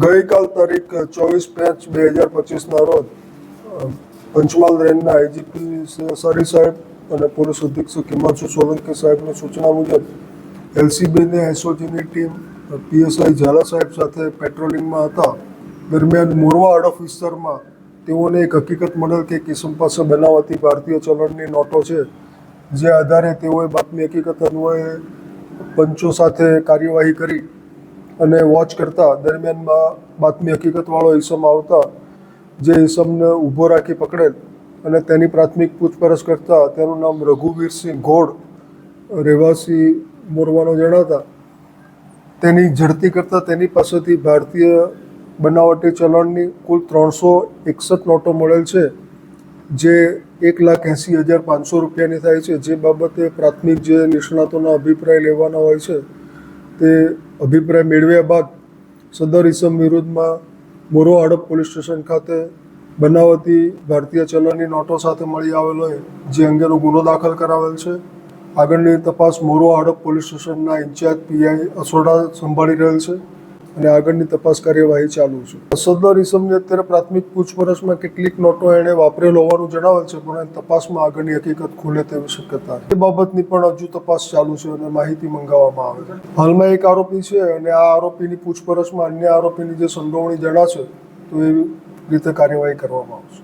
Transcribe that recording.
ગઈકાલ તારીખ 24/5/2025ના રોજ પંચમહાલ રેન્જના આઈજીપી સરી સાહેબ અને પોલીસ અધિક્ષક હિમાંશુ સોલંકી સાહેબની સૂચના મુજબ એલસીબીની એસઓજીની ટીમ પીએસઆઈ ઝાલા સાહેબ સાથે પેટ્રોલિંગમાં હતા. દરમિયાન મોરવા હડફ વિસ્તારમાં તેઓને એક હકીકત મળેલ કે કિસમ પાસે બનાવટી ભારતીય ચલણની નોટો છે, જે આધારે તેઓએ બાતમી હકીકત અન્વયે પંચો સાથે કાર્યવાહી કરી અને વોચ કરતા દરમિયાનમાં બાતમી હકીકતવાળો ઈસમ આવતા જે ઈસમને ઊભો રાખી પકડેલ અને તેની પ્રાથમિક પૂછપરછ કરતા તેનું નામ રઘુવીરસિંહ ઘોડ રહેવાસી મોરવાનો જણાતા તેની ઝડપી કરતાં તેની પાસેથી ભારતીય બનાવટી ચલણની કુલ 361 નોટો મળેલ છે, જે 1,80,500 રૂપિયાની થાય છે. જે બાબતે પ્રાથમિક જે નિષ્ણાતોના અભિપ્રાય લેવાના હોય છે તે અભિપ્રાય મેળવ્યા બાદ સદર ઈસમ વિરુદ્ધમાં મોરવા હડપ પોલીસ સ્ટેશન ખાતે બનાવટી ભારતીય ચલણની નોટો સાથે મળી આવેલ હોય જે અંગેનો ગુનો દાખલ કરાવેલ છે. આગળની તપાસ મોરવા હડપ પોલીસ સ્ટેશનના ઇન્ચાર્જ પીઆઈ અસોડા સંભાળી રહેલ છે અને આગળની તપાસ કાર્યવાહી ચાલુ છે. સદર ઈસમની અત્યારે પ્રાથમિક પૂછપરછમાં કેટલીક નોટો એણે વાપરેલ હોવાનું જણાવેલ છે, પણ તપાસમાં આગળની હકીકત ખુલે તેવી શક્યતા છે. એ બાબતની પણ હજુ તપાસ ચાલુ છે અને માહિતી મંગાવવામાં આવે છે. હાલમાં એક આરોપી છે અને આ આરોપીની પૂછપરછમાં અન્ય આરોપીની જે સંડોવણી જણાશે તો એવી રીતે કાર્યવાહી કરવામાં આવશે.